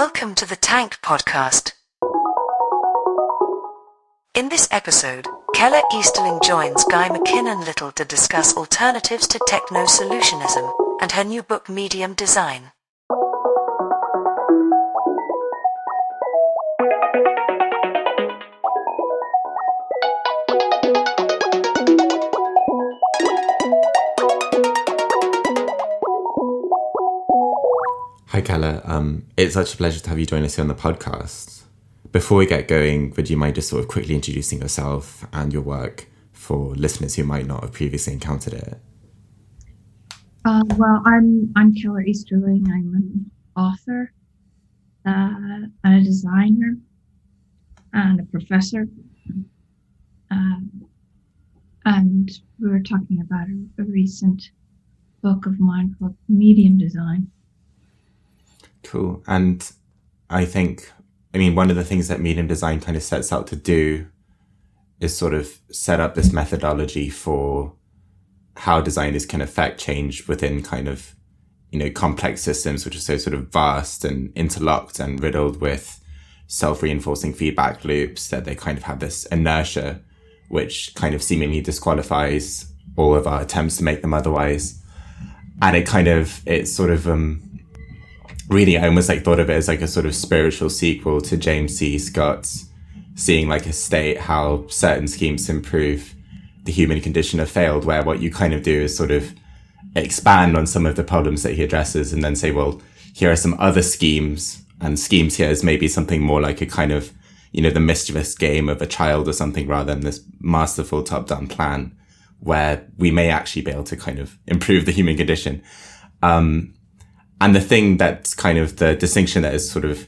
Welcome to the Tanked podcast. In this episode, Keller Easterling joins Guy McKinnon Little to discuss alternatives to techno-solutionism and her new book Medium Design. Hi Keller, it's such a pleasure to have you join us here on the podcast. Before we get going, would you mind just sort of quickly introducing yourself and your work for listeners who might not have previously encountered it? Well, I'm Keller Easterling. I'm an author, and a designer, and a professor. And we were talking about a recent book of mine called Medium Design. Cool. And I mean, one of the things that Medium Design kind of sets out to do is sort of set up this methodology for how designers can affect change within kind of, complex systems, which are so sort of vast and interlocked and riddled with self-reinforcing feedback loops, that they kind of have this inertia, which kind of seemingly disqualifies all of our attempts to make them otherwise. And really, I almost thought of it as a sort of spiritual sequel to James C. Scott's Seeing Like a State, how certain schemes to improve the human condition have failed, where what you kind of do is sort of expand on some of the problems that he addresses and then say, well, here are some other schemes, and schemes here is maybe something more like a kind of, the mischievous game of a child or something, rather than this masterful top-down plan where we may actually be able to kind of improve the human condition. And the thing that's kind of the distinction that is sort of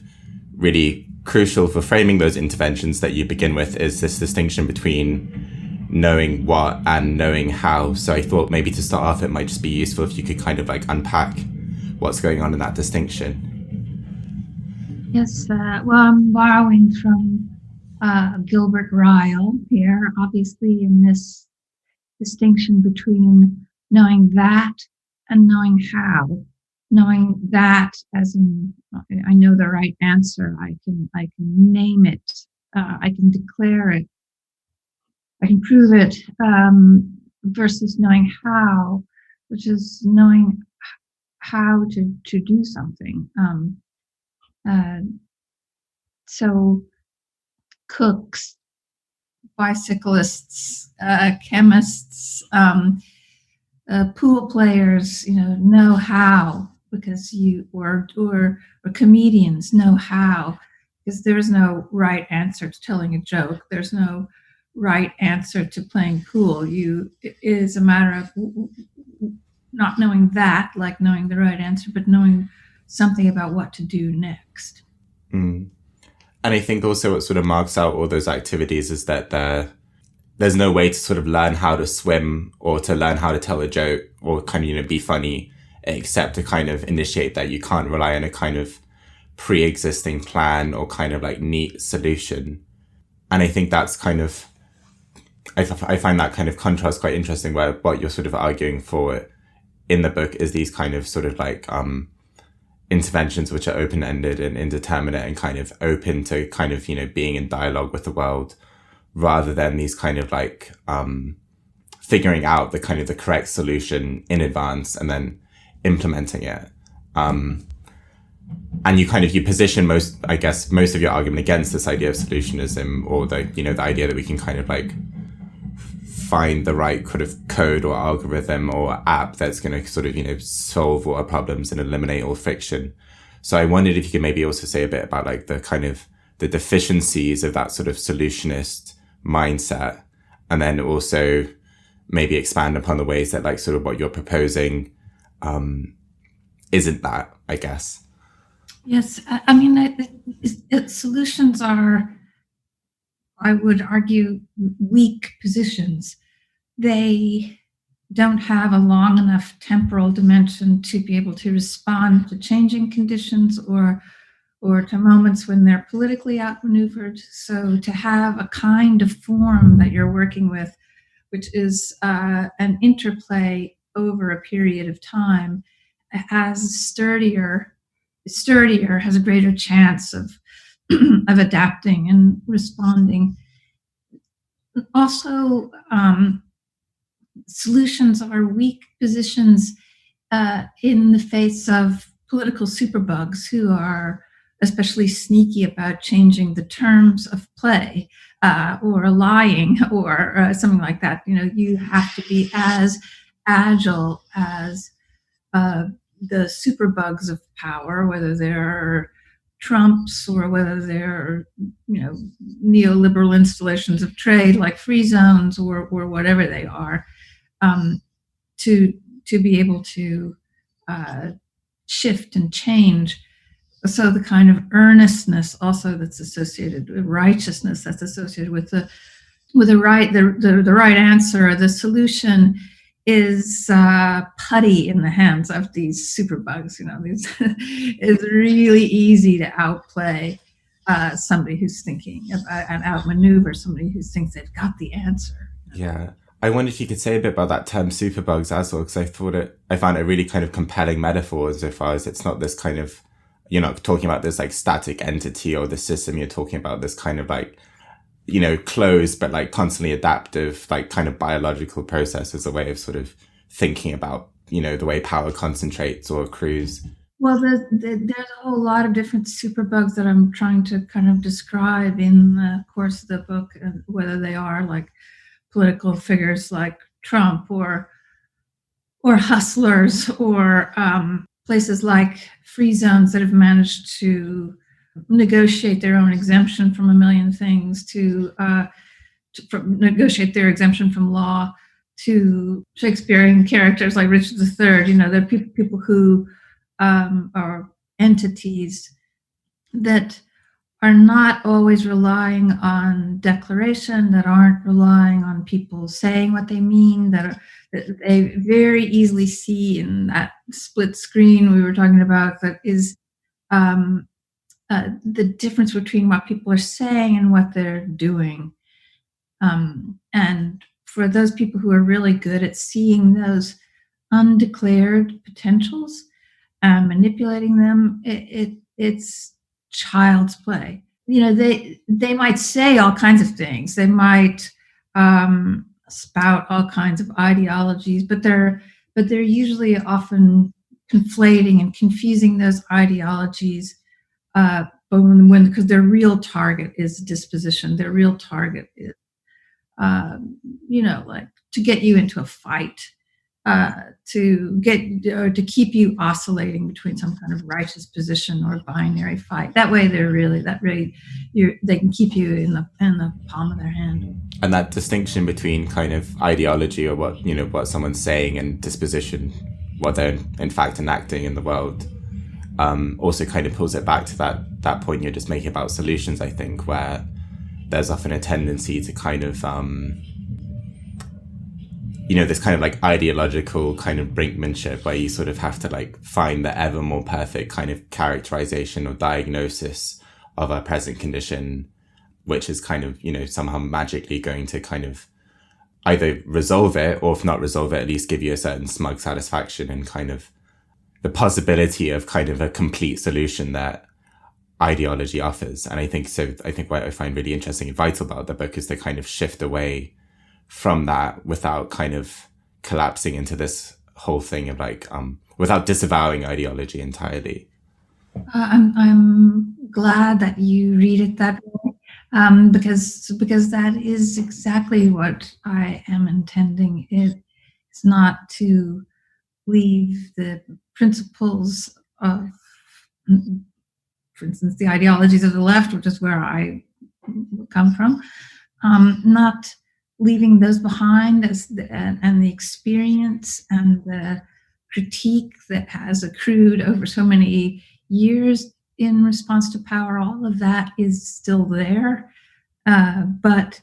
really crucial for framing those interventions that you begin with is this distinction between knowing what and knowing how. So I thought maybe to start off, it might just be useful if you could kind of unpack what's going on in that distinction. Yes, well, I'm borrowing from Gilbert Ryle here, obviously, in this distinction between knowing that and knowing how. Knowing that as in, I know the right answer, I can name it, I can declare it, I can prove it, versus knowing how, which is knowing how to do something. So cooks, bicyclists, chemists, pool players, know how, because or comedians know how, because there's no right answer to telling a joke. There's no right answer to playing pool. It is a matter of not knowing that, like knowing the right answer, but knowing something about what to do next. And I think also what sort of marks out all those activities is that there's no way to sort of learn how to swim or to learn how to tell a joke or kind of, be funny, except to kind of initiate that. You can't rely on a kind of pre-existing plan or kind of neat solution. And I think that's kind of, I find that kind of contrast quite interesting, where what you're sort of arguing for in the book is these kind of sort of interventions which are open-ended and indeterminate and kind of open to kind of, being in dialogue with the world, rather than these kind of figuring out the kind of the correct solution in advance and then implementing it. And you position most of your argument against this idea of solutionism, or the idea that we can kind of find the right kind of code or algorithm or app that's going to sort of, solve all our problems and eliminate all friction. So I wondered if you could maybe also say a bit about the kind of the deficiencies of that sort of solutionist mindset, and then also maybe expand upon the ways that sort of what you're proposing isn't that, I guess. Yes, I mean, solutions are, I would argue, weak positions. They don't have a long enough temporal dimension to be able to respond to changing conditions or to moments when they're politically outmaneuvered. So to have a kind of form that you're working with, which is an interplay over a period of time, has sturdier sturdier, has a greater chance of of adapting and responding. Also, solutions are weak positions in the face of political superbugs who are especially sneaky about changing the terms of play or lying or something like that. You have to be as agile as uh, the superbugs of power, whether they're Trumps or whether they're neoliberal installations of trade like free zones or whatever they are, um, to be able to uh, shift and change. So the kind of earnestness also that's associated with righteousness, that's associated with the right answer, the solution is putty in the hands of these superbugs. It's really easy to outplay somebody who's thinking and outmaneuver somebody who thinks they've got the answer. Yeah. I wonder if you could say a bit about that term superbugs as well, because I found it a really kind of compelling metaphor as far as it's not this kind of, you're not talking about this like static entity or the system, you're talking about this kind of like, closed but like constantly adaptive, like kind of biological process as a way of sort of thinking about, the way power concentrates or accrues. Well, there's a whole lot of different superbugs that I'm trying to kind of describe in the course of the book, and whether they are like political figures like Trump or hustlers or places like free zones that have managed to negotiate their own exemption from a million things, to negotiate their exemption from law, to Shakespearean characters like Richard III. They're people who are entities that are not always relying on declaration, that aren't relying on people saying what they mean, that they very easily see in that split screen we were talking about, that is the difference between what people are saying and what they're doing. And for those people who are really good at seeing those undeclared potentials and manipulating them, it's child's play. They might say all kinds of things. They might spout all kinds of ideologies, but they're usually often conflating and confusing those ideologies. But because their real target is disposition, their real target is, like to get you into a fight, to keep you oscillating between some kind of righteous position or binary fight. That way, they can keep you in the palm of their hand. And that distinction between kind of ideology or what someone's saying and disposition, what they're in fact enacting in the world, also kind of pulls it back to that point you're just making about solutions, I think, where there's often a tendency to kind of this kind of like ideological kind of brinkmanship where you sort of have to like find the ever more perfect kind of characterization or diagnosis of a present condition, which is kind of, somehow magically going to kind of either resolve it, or if not resolve it, at least give you a certain smug satisfaction and kind of the possibility of kind of a complete solution that ideology offers. And I think what I find really interesting and vital about the book is to kind of shift away from that without kind of collapsing into this whole thing of like without disavowing ideology entirely. I'm glad that you read it that way, because that is exactly what I am intending. It's not to leave the principles of, for instance, the ideologies of the left, which is where I come from, not leaving those behind and the experience and the critique that has accrued over so many years in response to power. All of that is still there, but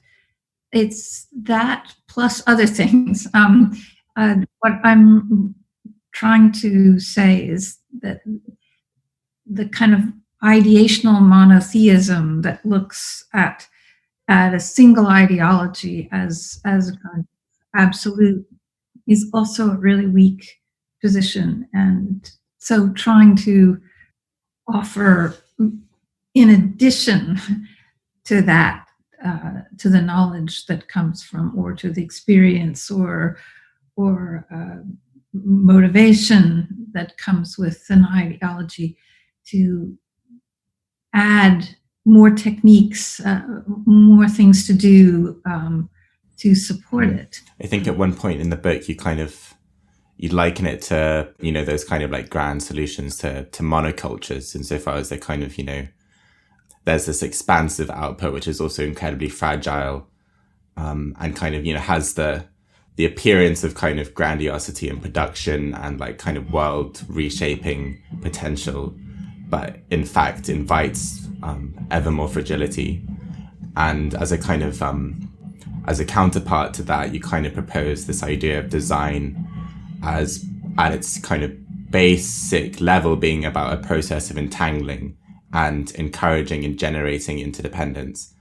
it's that plus other things. What I'm trying to say is that the kind of ideational monotheism that looks at a single ideology as a kind of absolute is also a really weak position. And so trying to offer, in addition to that, to the knowledge that comes from, or to the experience, or motivation that comes with an ideology, to add more techniques, more things to do to support it. I think at one point in the book, you liken it to, those kind of like grand solutions to monocultures, insofar as they're kind of, there's this expansive output, which is also incredibly fragile, and kind of, has the appearance of kind of grandiosity and production and like kind of world reshaping potential, but in fact invites ever more fragility. And as a kind of as a counterpart to that, you kind of propose this idea of design as, at its kind of basic level, being about a process of entangling and encouraging and generating interdependence.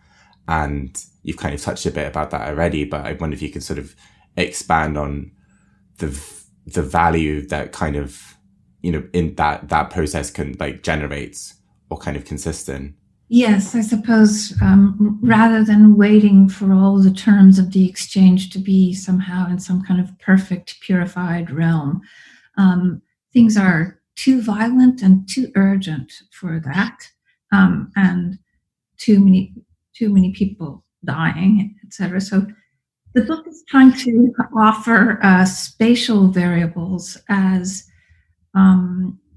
And you've kind of touched a bit about that already, but I wonder if you could sort of expand on the value that kind of, in that process can like generates or kind of consist in. Yes, I suppose rather than waiting for all the terms of the exchange to be somehow in some kind of perfect, purified realm, things are too violent and too urgent for that, and too many people dying, etc. So the book is trying to offer spatial variables as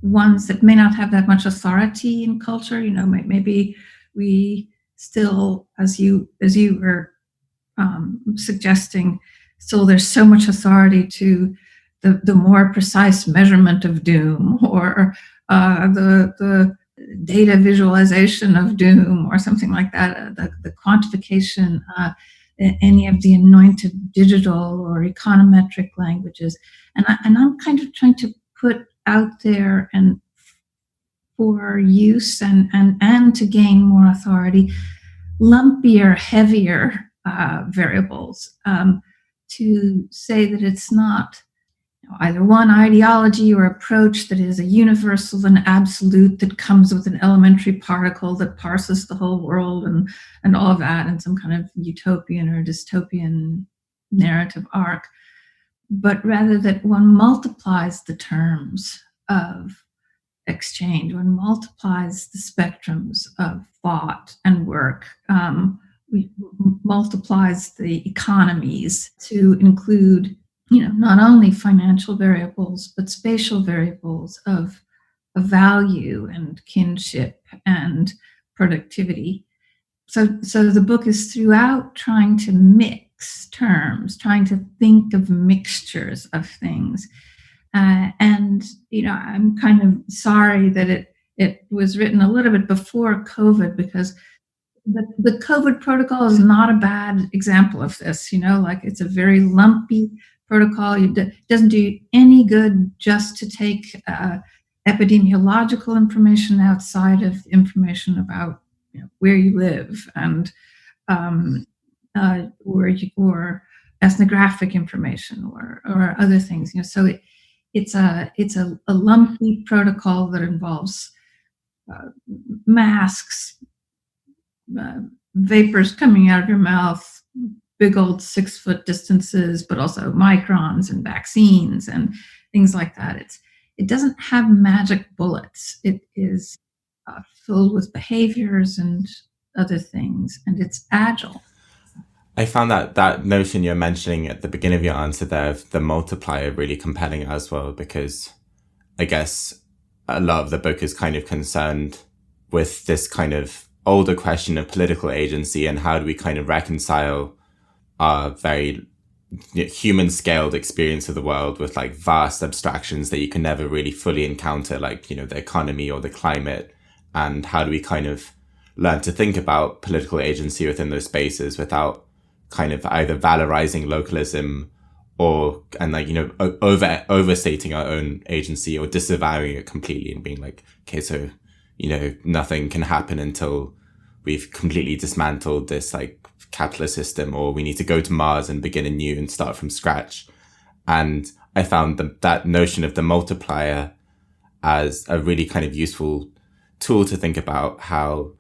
ones that may not have that much authority in culture. Maybe we still, as you were suggesting, still there's so much authority to the more precise measurement of doom, or the data visualization of doom, or something like that, the quantification, any of the anointed digital or econometric languages. And I'm kind of trying to put out there, and for use and to gain more authority, lumpier, heavier variables, to say that it's not either one ideology or approach that is a universal and absolute, that comes with an elementary particle that parses the whole world and all of that, and some kind of utopian or dystopian narrative arc, but rather that one multiplies the terms of exchange, one multiplies the spectrums of thought and work, multiplies the economies to include, not only financial variables, but spatial variables of value and kinship and productivity. So the book is throughout trying to mix terms, trying to think of mixtures of things. And I'm kind of sorry that it was written a little bit before COVID, because the COVID protocol is not a bad example of this. Like, it's a very lumpy protocol. It doesn't do any good just to take epidemiological information outside of information about where you live, and or ethnographic information, or other things. So it's a lumpy protocol that involves masks, vapors coming out of your mouth, big old 6-foot distances, but also microns and vaccines and things like that. It doesn't have magic bullets. It is filled with behaviors and other things, and it's agile. I found that notion you're mentioning at the beginning of your answer there, of the multiplier, really compelling as well, because I guess a lot of the book is kind of concerned with this kind of older question of political agency, and how do we kind of reconcile our very human scaled experience of the world with like vast abstractions that you can never really fully encounter, like, the economy or the climate. And how do we kind of learn to think about political agency within those spaces without kind of either valorizing localism overstating our own agency, or disavowing it completely and being like, okay, so, nothing can happen until we've completely dismantled this like capitalist system, or we need to go to Mars and begin anew and start from scratch. And I found that notion of the multiplier as a really kind of useful tool to think about how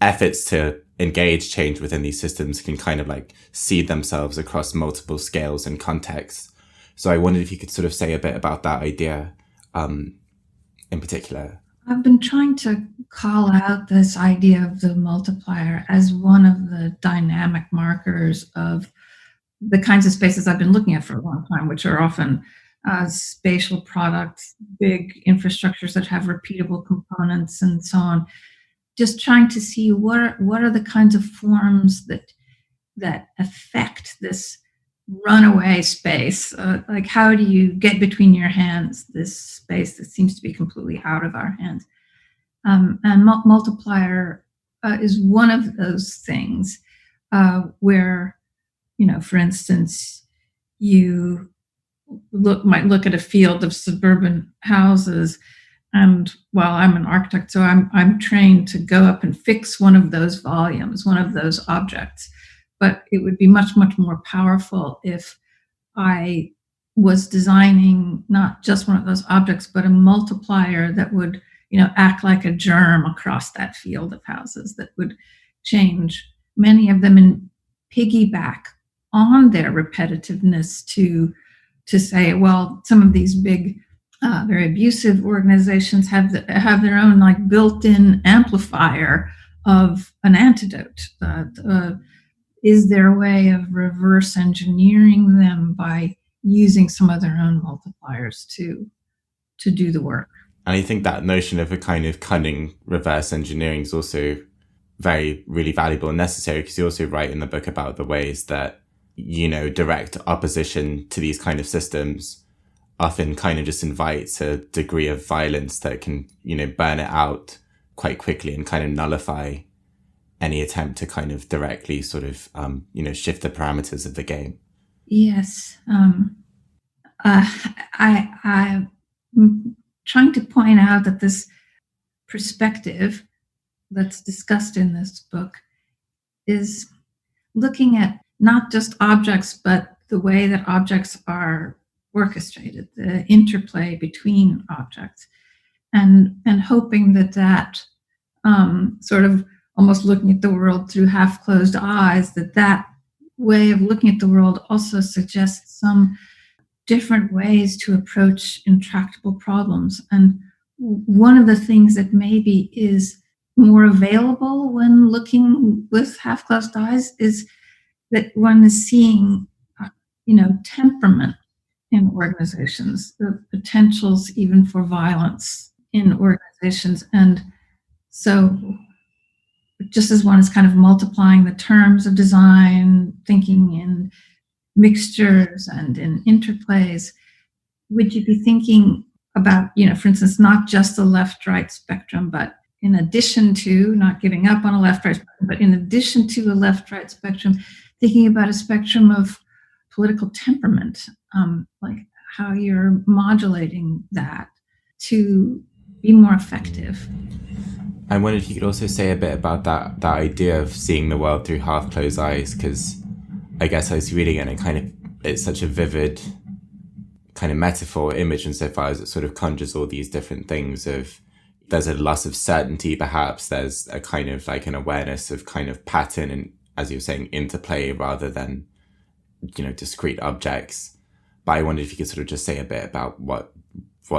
efforts to engage change within these systems can kind of like seed themselves across multiple scales and contexts. So I wondered if you could sort of say a bit about that idea in particular. I've been trying to call out this idea of the multiplier as one of the dynamic markers of the kinds of spaces I've been looking at for a long time, which are often spatial products, big infrastructures that have repeatable components and so on. Just trying to see what are the kinds of forms that affect this runaway space. Like, how do you get between your hands this space that seems to be completely out of our hands? And multiplier is one of those things where, for instance, you might look at a field of suburban houses, and well, I'm an architect, so I'm trained to go up and fix one of those volumes, one of those objects. But it would be much, much more powerful if I was designing not just one of those objects, but a multiplier that would, act like a germ across that field of houses that would change many of them and piggyback on their repetitiveness to say, well, some of these big, very abusive organizations have their own like built-in amplifier of an antidote. Is there a way of reverse engineering them by using some of their own multipliers to do the work? And I think that notion of a kind of cunning reverse engineering is also really valuable and necessary, because you also write in the book about the ways that, direct opposition to these kind of systems often kind of just invites a degree of violence that can, burn it out quite quickly and kind of nullify any attempt to kind of directly sort of, shift the parameters of the game. Yes. I'm trying to point out that this perspective that's discussed in this book is looking at not just objects, but the way that objects are orchestrated, the interplay between objects, and hoping that sort of almost looking at the world through half-closed eyes, that way of looking at the world also suggests some different ways to approach intractable problems. And one of the things that maybe is more available when looking with half-closed eyes is that one is seeing, temperament in organizations, the potentials even for violence in organizations. And so just as one is kind of multiplying the terms of design, thinking in mixtures and in interplays, would you be thinking about, for instance, not just the left-right spectrum, but in addition to, not giving up on a left-right spectrum, but in addition to a left-right spectrum, thinking about a spectrum of political temperament, like how you're modulating that to be more effective. I wondered if you could also say a bit about that idea of seeing the world through half-closed eyes, because I guess I was reading it and it's such a vivid kind of metaphor image insofar as it sort of conjures all these different things of, there's a loss of certainty perhaps, there's a kind of like an awareness of kind of pattern and, as you were saying, interplay rather than, discrete objects. But I wondered if you could sort of just say a bit about what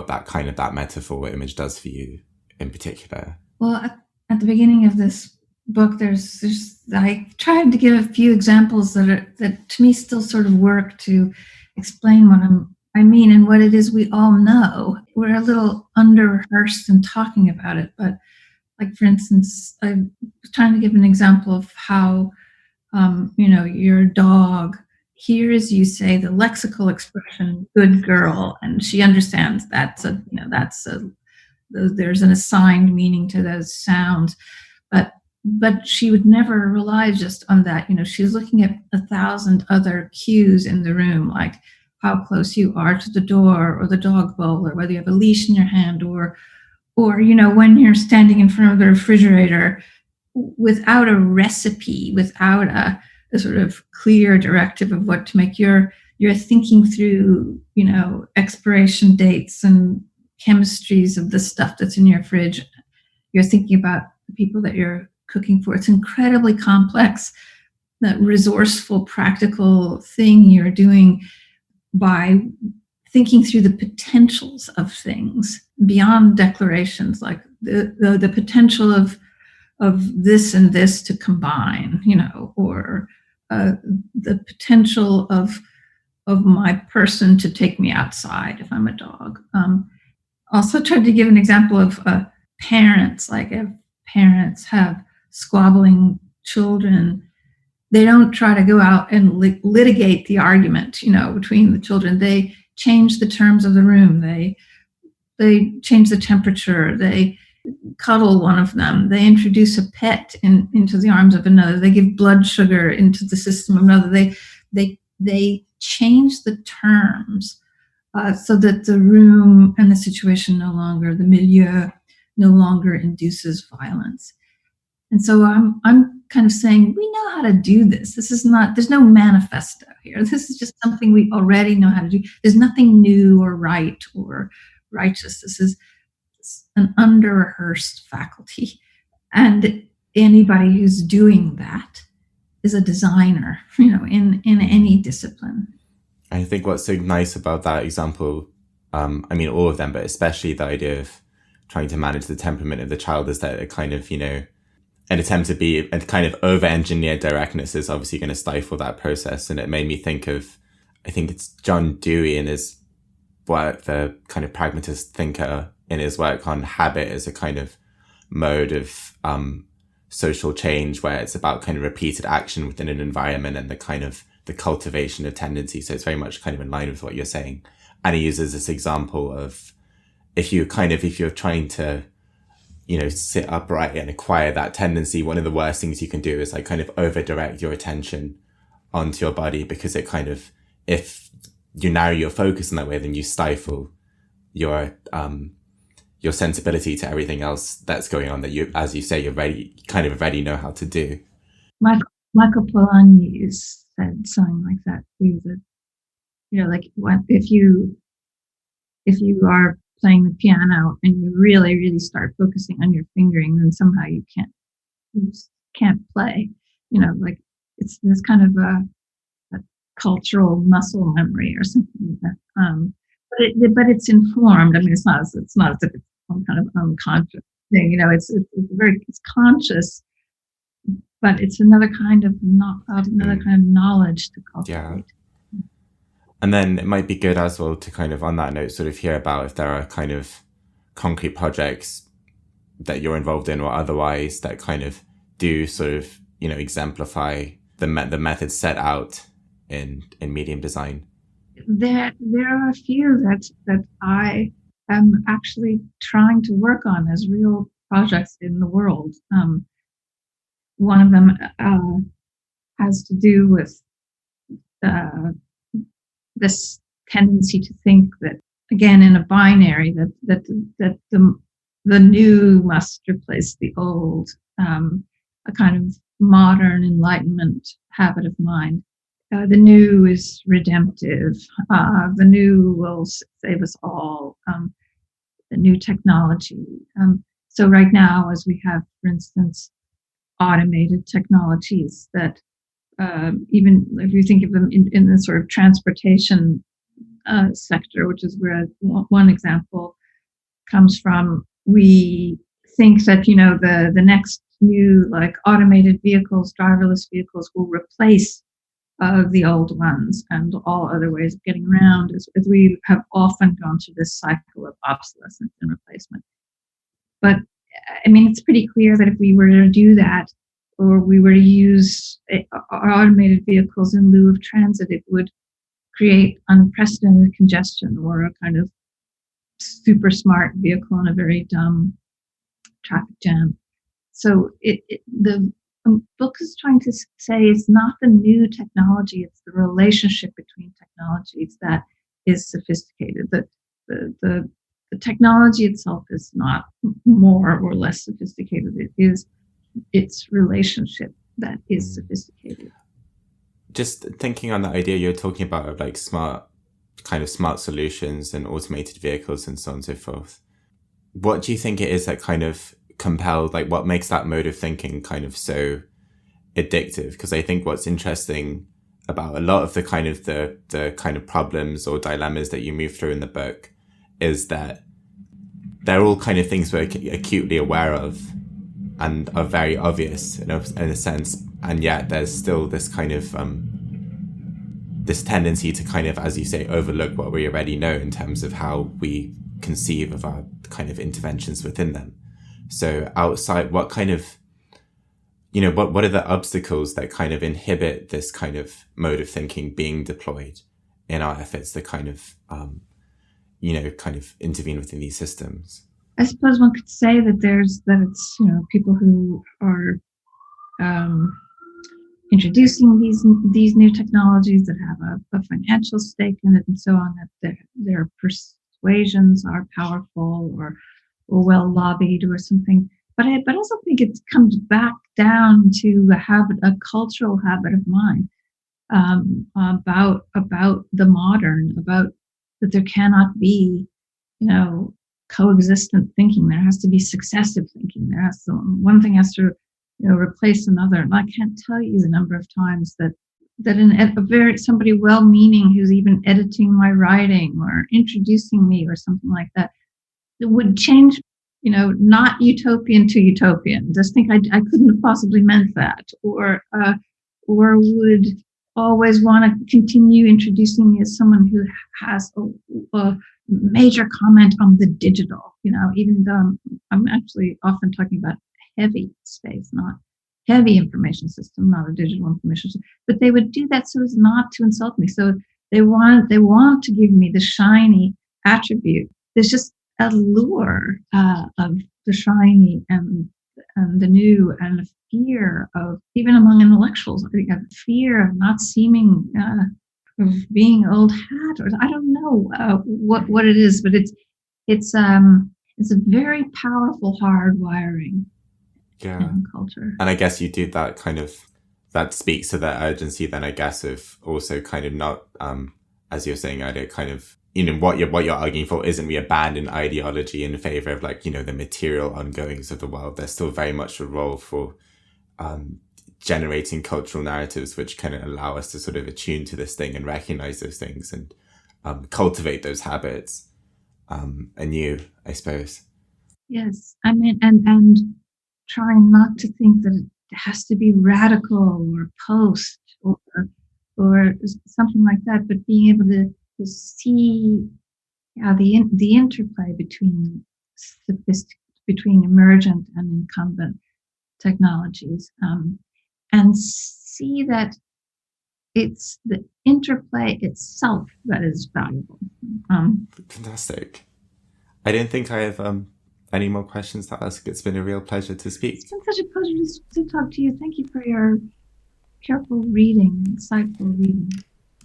that metaphor image does for you in particular. Well, at the beginning of this book, I tried to give a few examples that to me still sort of work to explain what I mean and what it is we all know. We're a little under-rehearsed in talking about it, but like, for instance, I was trying to give an example of how, your dog hears you say the lexical expression "good girl," and she understands there's an assigned meaning to those sounds, but she would never rely just on that. She's looking at 1,000 other cues in the room, like how close you are to the door or the dog bowl, or whether you have a leash in your hand, or when you're standing in front of the refrigerator without a recipe, without a sort of clear directive of what to make. You're thinking through, expiration dates and chemistries of the stuff that's in your fridge, you're thinking about the people that you're cooking for. It's incredibly complex, that resourceful, practical thing you're doing by thinking through the potentials of things beyond declarations, like the potential of this and this to combine, or the potential of my person to take me outside if I'm a dog. Also tried to give an example of parents, like if parents have squabbling children, they don't try to go out and litigate the argument, between the children. They change the terms of the room. They change the temperature. They cuddle one of them. They introduce a pet into the arms of another. They give blood sugar into the system of another. They change the terms so that the room and the situation the milieu no longer induces violence. And so I'm kind of saying, we know how to do this. There's no manifesto here. This is just something we already know how to do. There's nothing new or right or righteous. This is an under-rehearsed faculty. And anybody who's doing that is a designer, in any discipline. I think what's so nice about that example, all of them, but especially the idea of trying to manage the temperament of the child, is that it kind of, an attempt to be a kind of over-engineered directness is obviously going to stifle that process. And it made me think of, I think it's John Dewey in his work, the kind of pragmatist thinker, in his work on habit as a kind of mode of social change, where it's about kind of repeated action within an environment and the kind of the cultivation of tendencies. So it's very much kind of in line with what you're saying. And he uses this example of if you're trying to, sit upright and acquire that tendency, one of the worst things you can do is like kind of over direct your attention onto your body, because it kind of, if you narrow your focus in that way, then you stifle your sensibility to everything else that's going on that you, as you say, already know how to do. Michael Polanyi said something like that too, that, like if you are playing the piano and you really, really start focusing on your fingering, then somehow you just can't play, like it's this kind of a cultural muscle memory or something like that. But it's informed. it's not as if it's some kind of unconscious thing, it's conscious, but it's another kind of knowledge to cultivate. Yeah. And then it might be good as well to kind of, on that note, sort of hear about if there are kind of concrete projects that you're involved in or otherwise that kind of do sort of, exemplify the methods set out in medium design. There are a few that I am actually trying to work on as real projects in the world. One of them has to do with this tendency to think that, again, in a binary, that the new must replace the old, a kind of modern Enlightenment habit of mind. The new is redemptive. The new will save us all. The new technology. So right now, as we have, for instance, automated technologies that even if you think of them in the sort of transportation sector, which is where one example comes from, we think that the next new like automated vehicles, driverless vehicles, will replace the old ones and all other ways of getting around, as we have often gone through this cycle of obsolescence and replacement. But it's pretty clear that if we were to do that, or we were to use automated vehicles in lieu of transit, it would create unprecedented congestion, or a kind of super smart vehicle in a very dumb traffic jam. So the book is trying to say it's not the new technology, it's the relationship between technologies that is sophisticated. The technology itself is not more or less sophisticated. It is its relationship that is sophisticated. Just thinking on the idea you're talking about of like smart solutions and automated vehicles and so on and so forth. What do you think it is that kind of compelled, like what makes that mode of thinking kind of so addictive? Because I think what's interesting about a lot of the kind of problems or dilemmas that you move through in the book is that they're all kind of things we're acutely aware of and are very obvious in a sense, and yet there's still this kind of this tendency to kind of, as you say, overlook what we already know in terms of how we conceive of our kind of interventions within them. So outside, what kind of, what are the obstacles that kind of inhibit this kind of mode of thinking being deployed in our efforts to kind of, kind of intervene within these systems? I suppose one could say that it's people who are introducing these new technologies that have a financial stake in it and so on, that their persuasions are powerful or well lobbied or something. But I also think it comes back down to a cultural habit of mind about the modern, about that there cannot be, coexistent thinking. There has to be successive thinking. One thing has to, replace another. And I can't tell you the number of times that in somebody well-meaning who's even editing my writing or introducing me or something like that, it would change, not utopian to utopian. Just think I couldn't have possibly meant that, or would always want to continue introducing me as someone who has a major comment on the digital, even though I'm actually often talking about heavy space, not heavy information system, not a digital information system. But they would do that so as not to insult me. So they want to give me the shiny attribute. There's just a lure of the shiny and the new, and a fear of, even among intellectuals, I think, a fear of not seeming, of being old hat, or I don't know what it is, but it's a very powerful hardwiring in culture. And I guess you do that that speaks to that urgency then, I guess, of also kind of not, as you're saying earlier, kind of, what you're arguing for isn't we abandon ideology in favor of the material ongoings of the world. There's still very much a role for generating cultural narratives which can allow us to sort of attune to this thing and recognize those things and cultivate those habits anew, I suppose. Yes, I mean, and trying not to think that it has to be radical or post or something like that, but being able to see the interplay between emergent and incumbent technologies, and see that it's the interplay itself that is valuable. Fantastic. I didn't think I have any more questions to ask. It's been a real pleasure to speak. It's been such a pleasure to talk to you. Thank you for your careful reading, insightful reading.